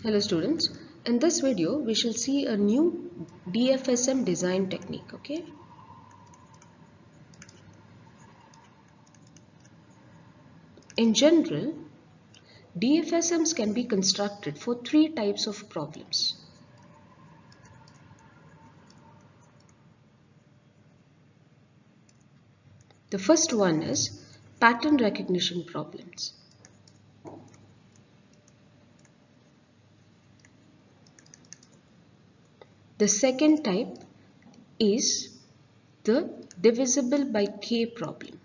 Hello students, in this video we shall see a new DFSM design technique. Okay, in general, DFSMs can be constructed for three types of problems. The first one is pattern recognition problems. The second type is the divisible by k problem.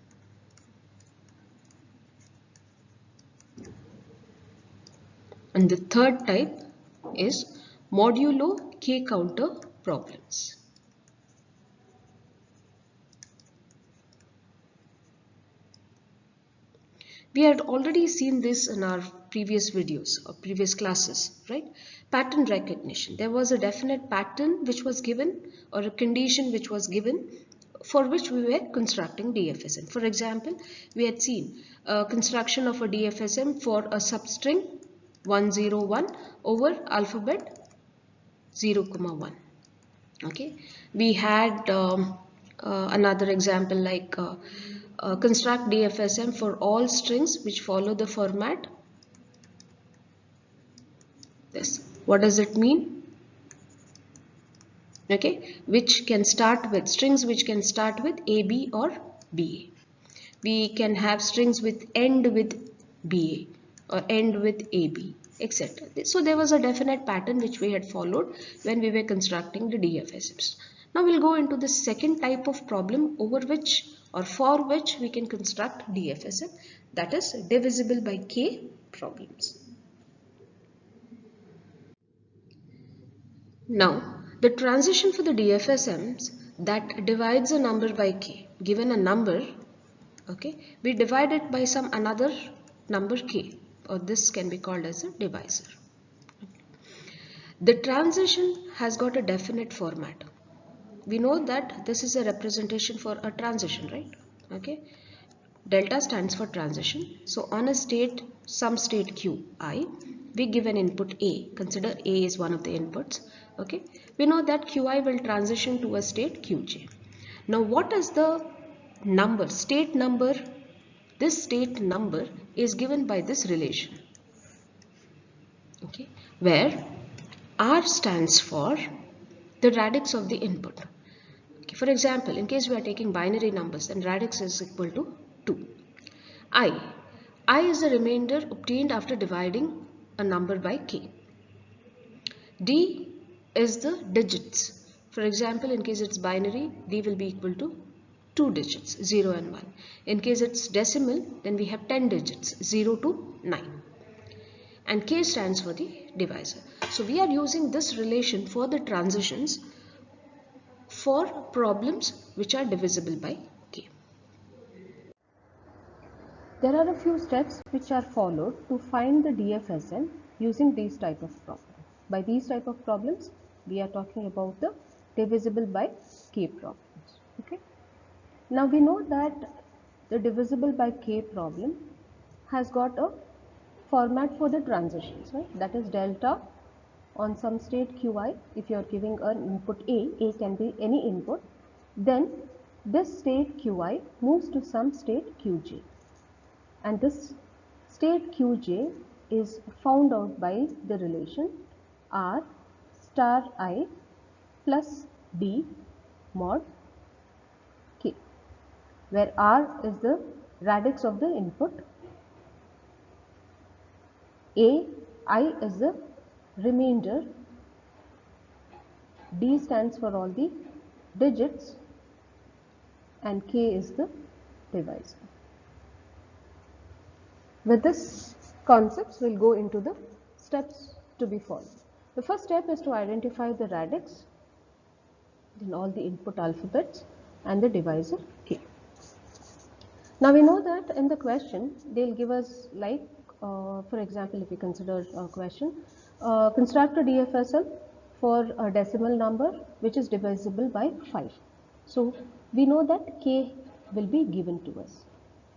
And the third type is modulo k counter problems. We had already seen this in our previous videos or previous classes, right? Pattern recognition. There was a definite pattern which was given or a condition which was given for which we were constructing DFSM. For example, we had seen construction of a DFSM for a substring 101 over alphabet 0, 1. Okay, we had another example like construct DFSM for all strings which follow the format this. What does it mean? Okay, which can start with strings which can start with AB or BA. We can have strings with end with BA or end with AB, etc. So there was a definite pattern which we had followed when we were constructing the DFSMs. Now we'll go into the second type of problem over which or for which we can construct DFSM, that is divisible by k problems. Now the transition for the DFSMs that divides a number by k, given a number, okay, we divide it by some another number k, or this can be called as a divisor. The transition has got a definite format. We know that this is a representation for a transition, right? Okay, delta stands for transition. So on a state, some state qi, we give an input a. Consider a is one of the inputs. Okay, we know that qi will transition to a state qj. Now what is the number, state number? This state number is given by this relation, okay, where r stands for the radix of the input. Okay, for example, in case we are taking binary numbers, then radix is equal to 2. I is the remainder obtained after dividing a number by k. D is the digits. For example, in case it's binary, D will be equal to 2 digits, 0 and 1. In case it's decimal, then we have 10 digits, 0 to 9. And K stands for the divisor. So we are using this relation for the transitions for problems which are divisible by K. There are a few steps which are followed to find the DFSM using these type of problems. By these type of problems, we are talking about the divisible by K problems. Okay. Now we know that the divisible by K problem has got a format for the transitions, right? That is delta on some state qi. If you are giving an input a can be any input, then this state qi moves to some state qj, and this state qj is found out by the relation r star I plus d mod k, where r is the radix of the input, I is the remainder, D stands for all the digits, and K is the divisor. With this concepts, we'll go into the steps to be followed. The first step is to identify the radix, then all the input alphabets, and the divisor K. Now we know that in the question they'll give us like for example, if we consider a question, construct a DFSM for a decimal number which is divisible by 5. So we know that K will be given to us.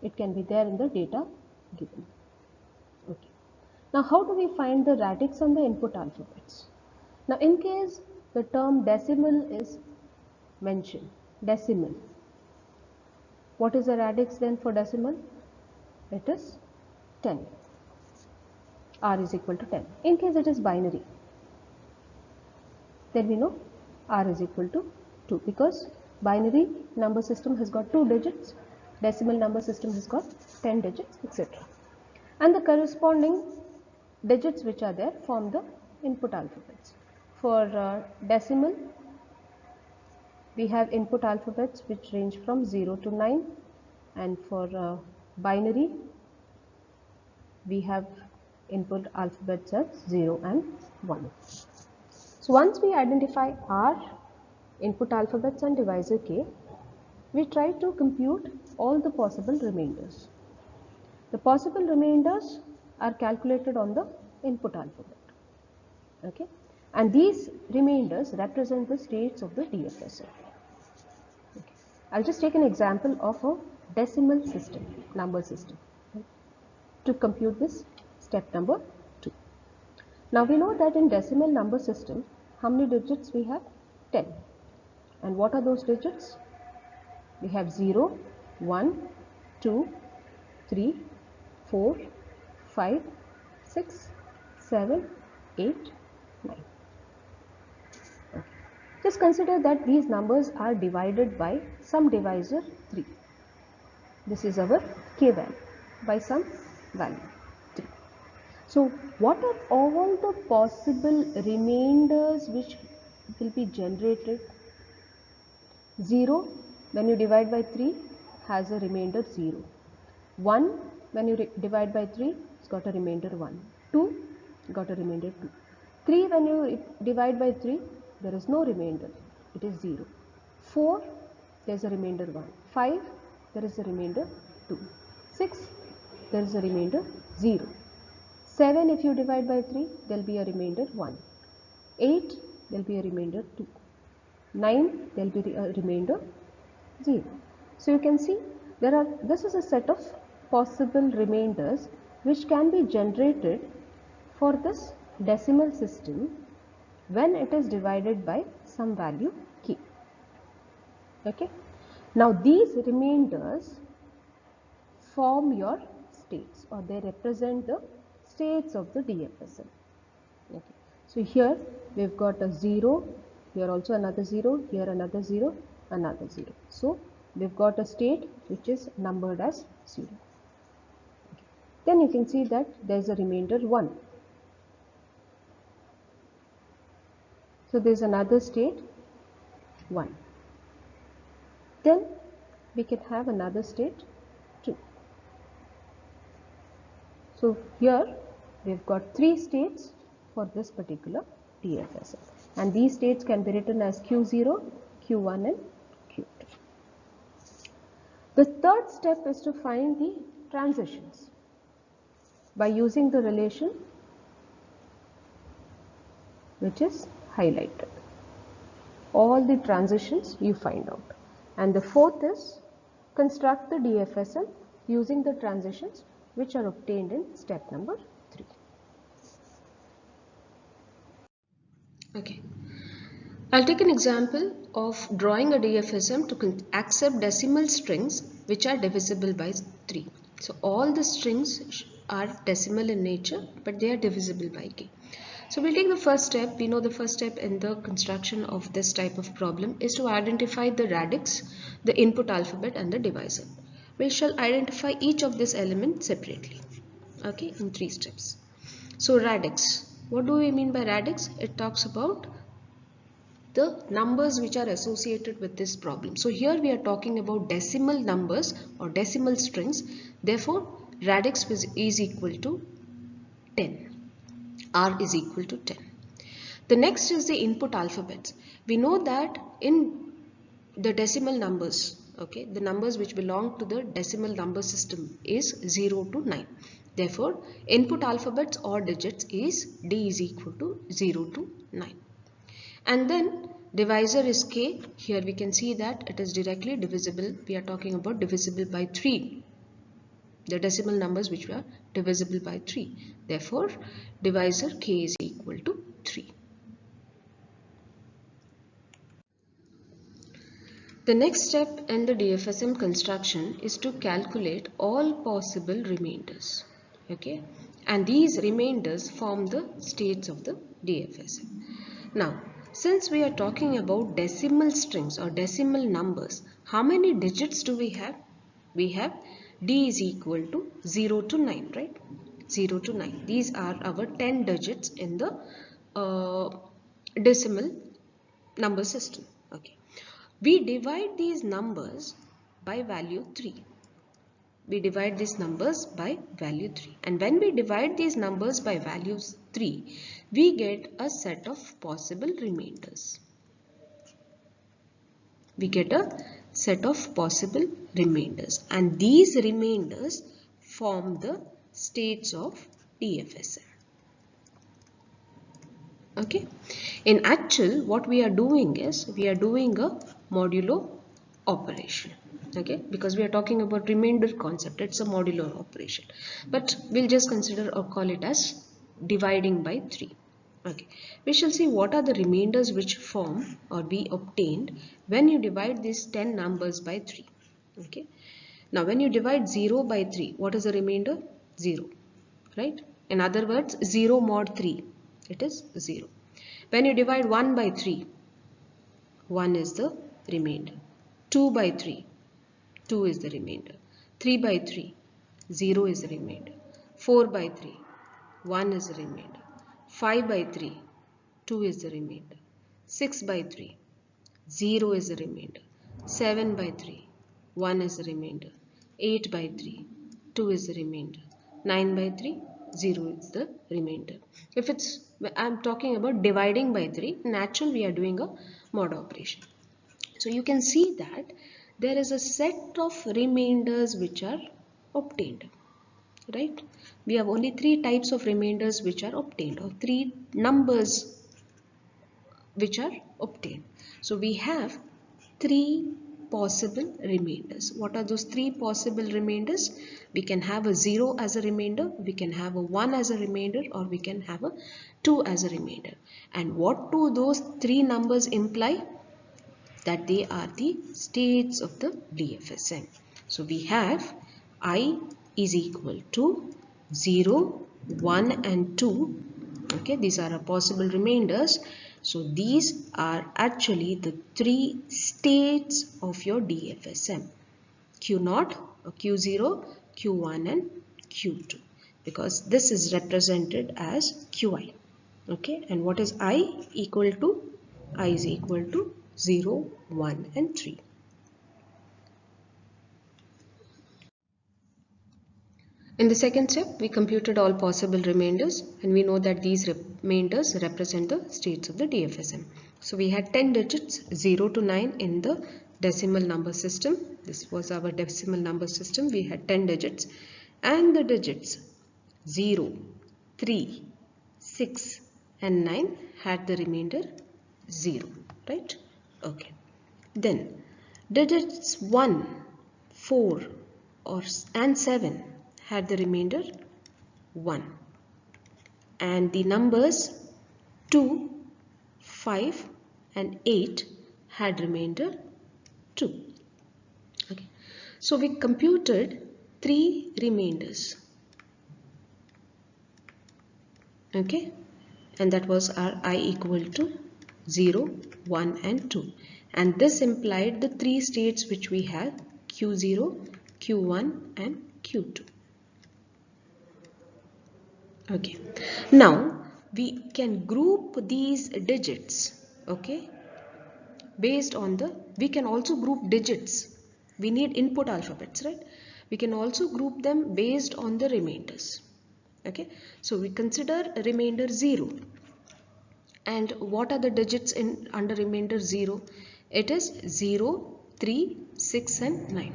It can be there in the data given. Okay. Now how do we find the radix on the input alphabets? Now in case the term decimal is mentioned, decimal, what is the radix then for decimal? It is 10. R is equal to 10. In case it is binary, then we know R is equal to 2, because binary number system has got 2 digits, decimal number system has got 10 digits, etc. And the corresponding digits which are there form the input alphabets. For decimal, we have input alphabets which range from 0 to 9, and for binary, we have input alphabets as 0 and 1. So once we identify our input alphabets and divisor k, we try to compute all the possible remainders. The possible remainders are calculated on the input alphabet. Okay, and these remainders represent the states of the DFSM. Okay. I'll just take an example of a decimal system, number system, to compute this step number 2. Now we know that in decimal number system, how many digits we have? 10. And what are those digits? We have 0, 1, 2, 3, 4, 5, 6, 7, 8, 9. Okay. Just consider that these numbers are divided by some divisor 3. This is our k value, by some value 3. So what are all the possible remainders which will be generated? 0 when you divide by 3 has a remainder 0. 1 when you divide by 3, it's got a remainder 1. 2 got a remainder 2. 3 when you divide by 3, there is no remainder, it is 0. 4 there is a remainder 1. 5 there is a remainder 2. 6 there is a remainder 0. 7 if you divide by 3, there will be a remainder 1. 8 there will be a remainder 2. 9 there will be a remainder 0. So you can see this is a set of possible remainders which can be generated for this decimal system when it is divided by some value k. Okay. Now these remainders form your states, or they represent the states of the DFSM. Okay. So here we've got a 0, here also another 0, here another 0, another 0. So we've got a state which is numbered as 0. Okay. Then you can see that there's a remainder 1. So there's another state 1. Then we can have another state 2. So here we've got 3 states for this particular DFSM, and these states can be written as Q0, Q1 and Q2. The third step is to find the transitions by using the relation which is highlighted. All the transitions you find out. And the fourth is construct the DFSM using the transitions which are obtained in step number 3. Okay. I'll take an example of drawing a DFSM to accept decimal strings which are divisible by 3. So all the strings are decimal in nature, but they are divisible by k. So we'll take the first step. We know the first step in the construction of this type of problem is to identify the radix, the input alphabet and the divisor. We shall identify each of these elements separately, okay, in 3 steps. So radix, what do we mean by radix? It talks about the numbers which are associated with this problem. So here we are talking about decimal numbers or decimal strings. Therefore, radix is equal to 10. R is equal to 10. The next is the input alphabets. We know that in the decimal numbers, okay, the numbers which belong to the decimal number system is 0 to 9. Therefore, input alphabets or digits is D is equal to 0 to 9. And then divisor is k. Here we can see that it is directly divisible. We are talking about divisible by 3. the decimal numbers which were divisible by 3. Therefore, divisor k is equal to 3. The next step in the DFSM construction is to calculate all possible remainders. Okay, and these remainders form the states of the DFSM. Now, since we are talking about decimal strings or decimal numbers, how many digits do we have? We have D is equal to 0 to 9, right? 0 to 9. These are our 10 digits in the decimal number system. Okay. We divide these numbers by value 3. We divide these numbers by value 3. And when we divide these numbers by values 3, we get a set of possible remainders. We get a set of possible remainders. And these remainders form the states of DFSM. Okay. In actual, what we are doing is we are doing a modulo operation. Okay, because we are talking about remainder concept, it's a modular operation, but we'll just consider or call it as dividing by 3. Okay, we shall see what are the remainders which form or be obtained when you divide these 10 numbers by 3. Okay, now when you divide 0 by 3, what is the remainder? 0, right? In other words, 0 mod 3, it is 0. When you divide 1 by 3, 1 is the remainder. 2 by 3, 2 is the remainder. 3 by 3, 0 is the remainder. 4 by 3, 1 is the remainder. 5 by 3, 2 is the remainder. 6 by 3, 0 is the remainder. 7 by 3, 1 is the remainder. 8 by 3, 2 is the remainder. 9 by 3, 0 is the remainder. If I'm talking about dividing by 3, in actual we are doing a mod operation. So you can see that there is a set of remainders which are obtained, right? We have only 3 types of remainders which are obtained, or 3 numbers which are obtained. So we have 3 possible remainders. What are those 3 possible remainders? We can have a 0 as a remainder, we can have a 1 as a remainder, or we can have a 2 as a remainder. And what do those 3 numbers imply? That they are the states of the DFSM. So we have I is equal to 0, 1 and 2. Okay, these are our possible remainders. So these are actually the 3 states of your DFSM. Q0, Q0, Q1 and Q2. Because this is represented as Qi. Okay, and what is I equal to? I is equal to 0, 1 and 3. In the second step, we computed all possible remainders, and we know that these remainders represent the states of the DFSM. So we had 10 digits 0 to 9 in the decimal number system. This was our decimal number system. We had 10 digits, and the digits 0, 3, 6 and 9 had the remainder 0, right? Okay. Then digits 1, 4 and 7 had the remainder 1, and the numbers 2, 5 and 8 had remainder 2. Okay. So we computed 3 remainders. Okay, and that was our I equal to 0, 1 and 2, and this implied the 3 states which we had, Q0, Q1 and Q2. Okay, now we can group these digits, okay, based on we can also group digits. We need input alphabets, right? We can also group them based on the remainders. Okay, so we consider remainder 0. And what are the digits under remainder 0? It is 0, 3, 6 and 9.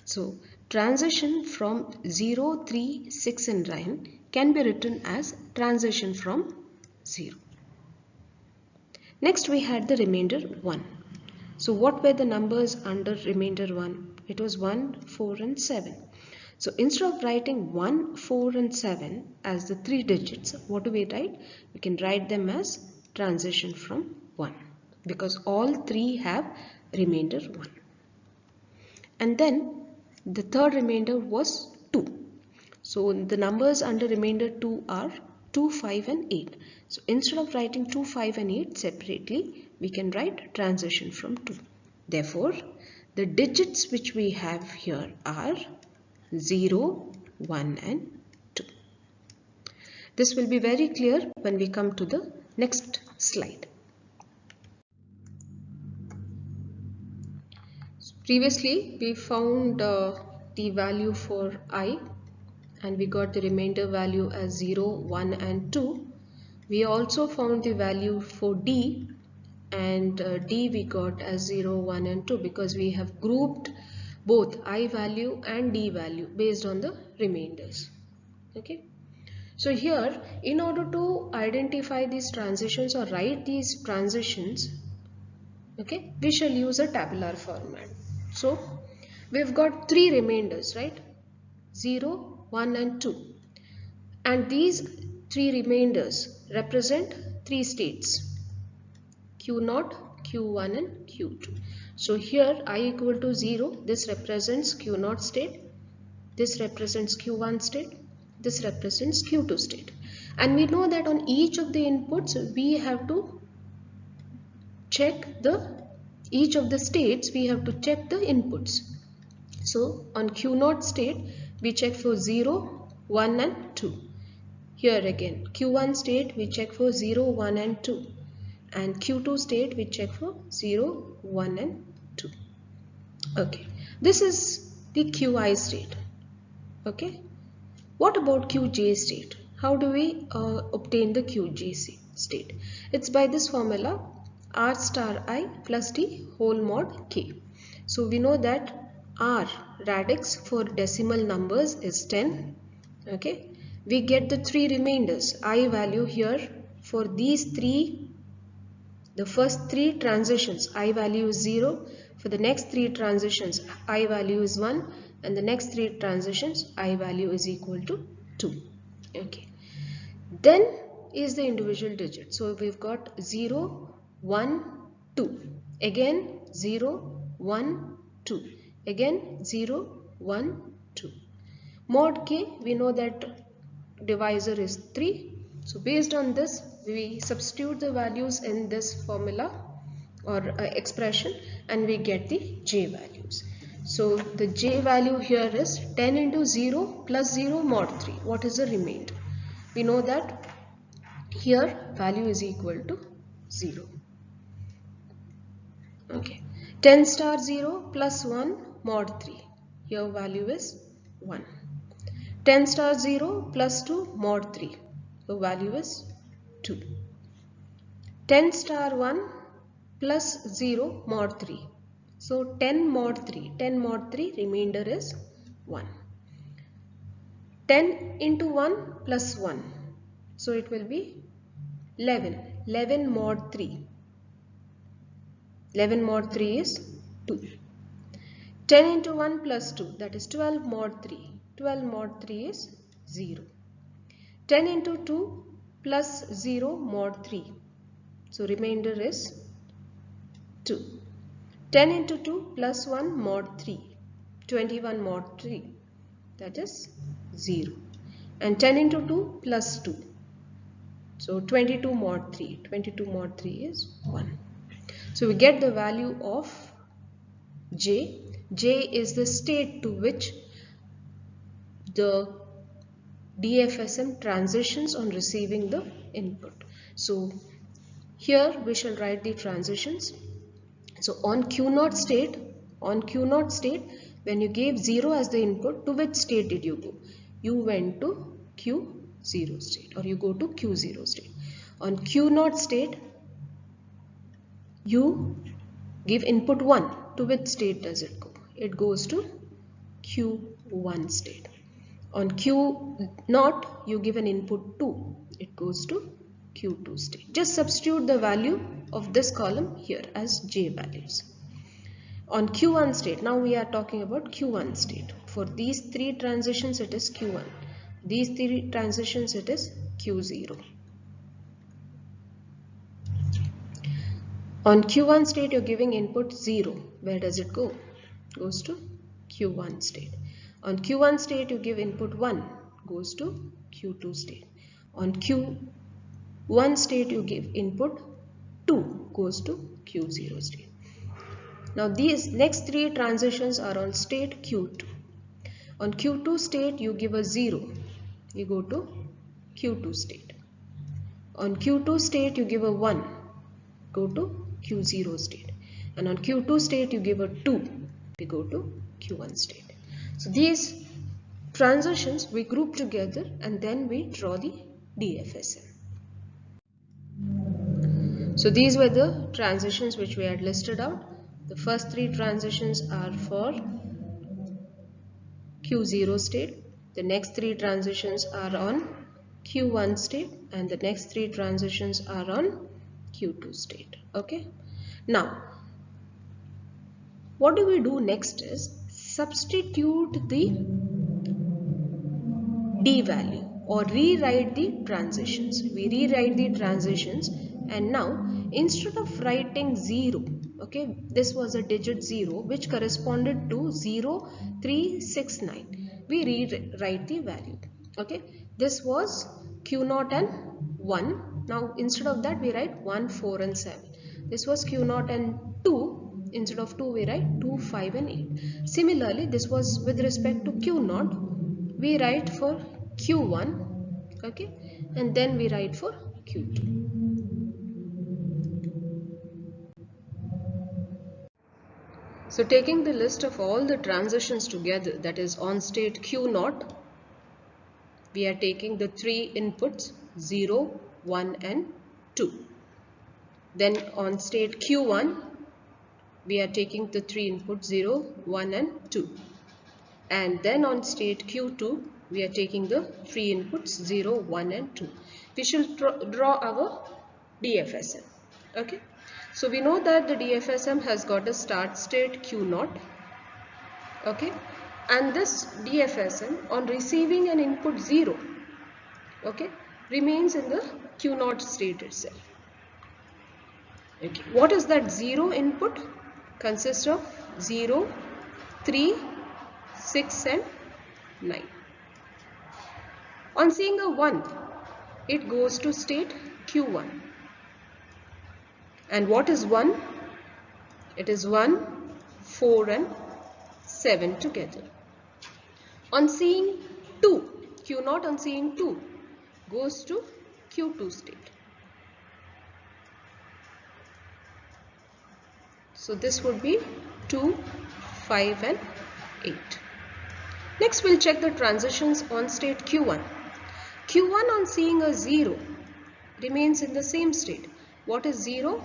So transition from 0, 3, 6 and 9 can be written as transition from 0. Next we had the remainder 1. So what were the numbers under remainder 1? It was 1, 4 and 7. So instead of writing 1, 4 and 7 as the 3 digits, what do we write? We can write them as transition from 1 because all 3 have remainder 1. And then the third remainder was 2. So the numbers under remainder 2 are 2, 5 and 8. So instead of writing 2, 5 and 8 separately, we can write transition from 2. Therefore, the digits which we have here are 0, 1 and 2. This will be very clear when we come to the next slide. So previously, we found the value for I and we got the remainder value as 0, 1 and 2. We also found the value for D and D we got as 0, 1 and 2 because we have grouped both I value and D value based on the remainders. Okay. So here, in order to identify these transitions or write these transitions, okay, we shall use a tabular format. So we've got 3 remainders, right? 0, 1 and 2. And these 3 remainders represent 3 states, Q0, Q1 and Q2. So here I equal to 0, this represents Q0 state, this represents Q1 state, this represents Q2 state. And we know that on each of the inputs we have to check each of the states we have to check the inputs. So on Q0 state we check for 0, 1 and 2. Here again Q1 state we check for 0, 1 and 2 and Q2 state we check for 0, 1 and 2. Okay, this is the Qi state. Okay, what about Qj state? How do we obtain the Qj state? It's by this formula R star I plus D whole mod K. So we know that R radix for decimal numbers is 10. Okay, we get the 3 remainders I value here for these 3. The first 3 transitions I value is 0. For the next 3 transitions I value is 1 and the next 3 transitions I value is equal to 2. Okay, then is the individual digit. So we've got 0, 1, 2, again 0, 1, 2, again 0, 1, 2. Mod K, we know that divisor is 3. So based on this we substitute the values in this formula or expression and we get the J values. So the J value here is 10 into 0 plus 0 mod 3. What is the remainder? We know that here value is equal to 0. Okay, 10 star 0 plus 1 mod 3. Here value is 1. 10 star 0 plus 2 mod 3. The value is 2. 10 star 1 plus 0 mod 3. So 10 mod 3. 10 mod 3 remainder is 1. 10 into 1 plus 1. So it will be 11. 11 mod 3. 11 mod 3 is 2. 10 into 1 plus 2, that is 12 mod 3. 12 mod 3 is 0. 10 into 2 plus 0 mod 3. So remainder is 2. 10 into 2 plus 1 mod 3. 21 mod 3. That is 0. And 10 into 2 plus 2. So 22 mod 3. 22 mod 3 is 1. So we get the value of J. J is the state to which the DFSM transitions on receiving the input. So here we shall write the transitions. So on Q0 state, when you gave 0 as the input, to which state did you go? You went to Q0 state or you go to Q0 state. On Q0 state, you give input 1. To which state does it go? It goes to Q1 state. On Q0, you give an input 2. It goes to Q2 state. Just substitute the value of this column here as J values. On Q1 state, now we are talking about Q1 state. for these three transitions it is Q1. These three transitions it is Q0. On Q1 state you're giving input 0. Where does it go? Goes to Q1 state. On Q1 state you give input 1. Goes to Q2 state. On Q1 state you give input 2. Goes to Q0 state. Now these next three transitions are on state Q2. On Q2 state you give a 0. You go to Q2 state. On Q2 state you give a 1. Go to Q0 state, and on Q2 state you give a 2, we go to Q1 state. So these transitions we group together and then we draw the DFSM. So these were the transitions which we had listed out. The first three transitions are for Q0 state, the next three transitions are on Q1 state, and the next three transitions are on Q2 state. Okay, now what do we do next is substitute the D value or rewrite the transitions. We rewrite the transitions, and now instead of writing 0, okay, this was a digit 0 which corresponded to 0369, we rewrite the value. Okay, this was Q0 and 1. Now instead of that we write 1, 4 and 7. This was Q0 and 2. Instead of 2 we write 2, 5 and 8. Similarly, this was with respect to Q0. We write for Q1, okay, and then we write for Q2. So taking the list of all the transitions together, that is on state Q0, we are taking the three inputs 0, 1 and 2. Then on state Q1, we are taking the three inputs 0, 1 and 2. And then on state Q2, we are taking the three inputs 0, 1 and 2. We shall draw our DFSM. Okay. So we know that the DFSM has got a start state Q0. Okay. And this DFSM on receiving an input 0, okay, remains in the Q0 state itself. Okay. What is that 0 input? Consists of 0, 3, 6 and 9. On seeing a 1, it goes to state Q1. And what is 1? It is 1, 4 and 7 together. On seeing 2, Q0 on seeing 2 goes to Q2 state. So this would be 2, 5 and 8. Next we'll check the transitions on state Q1. Q1 on seeing a 0 remains in the same state. What is 0?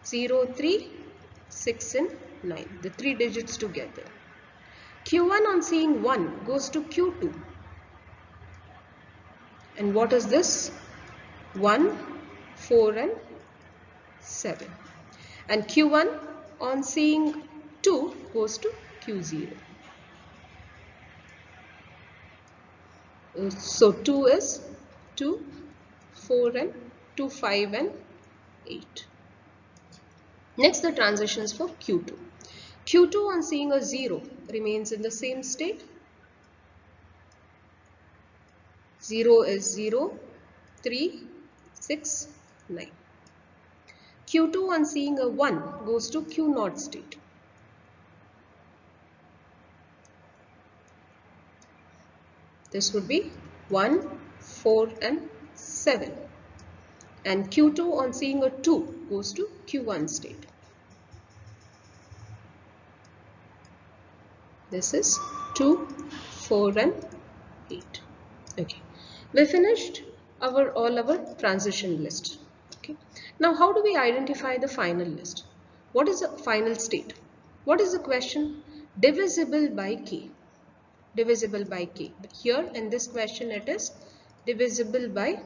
0, 3, 6 and 9. The three digits together. Q1 on seeing 1 goes to Q2. And what is this? 1, 4 and 7. And Q1 on seeing 2 goes to Q0. So 2 is 2, 4 and 2, 5 and 8. Next the transitions for Q2. Q2 on seeing a 0 remains in the same state. 0 is 0, 3, 6, 9. Q2 on seeing a 1 goes to Q0 state. This would be 1, 4 and 7. And Q2 on seeing a 2 goes to Q1 state. This is 2, 4 and 8. Okay. We finished all our transition list. Okay. Now how do we identify the final list? What is the final state? What is the question? Divisible by k. Divisible by k. Here in this question it is divisible by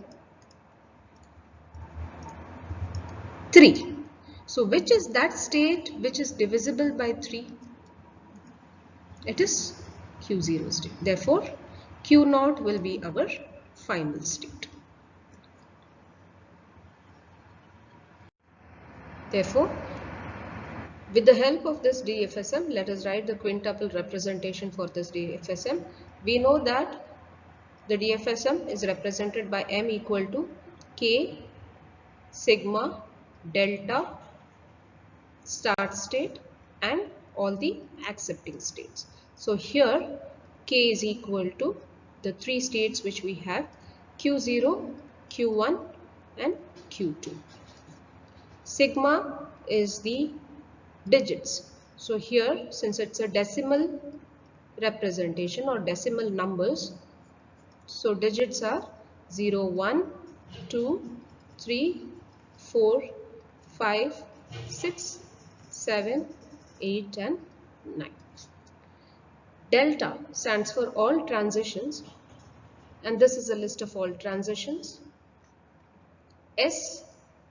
3. So which is that state which is divisible by 3? It is Q0 state. Therefore, Q0 will be our final state. Therefore, with the help of this DFSM, let us write the quintuple representation for this DFSM. We know that the DFSM is represented by M equal to K sigma delta start state and all the accepting states. So here K is equal to the three states which we have, Q0, Q1 and Q2. Sigma is the digits. So here, since it's a decimal representation or decimal numbers, so digits are 0, 1, 2, 3, 4, 5, 6, 7, 8 and 9. Delta stands for all transitions, and this is a list of all transitions. S,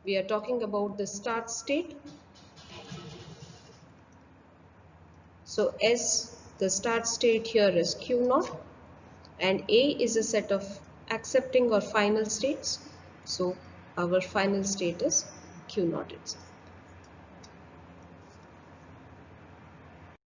we are talking about the start state. So S, the start state here is Q0, and A is a set of accepting or final states. So our final state is Q0 itself.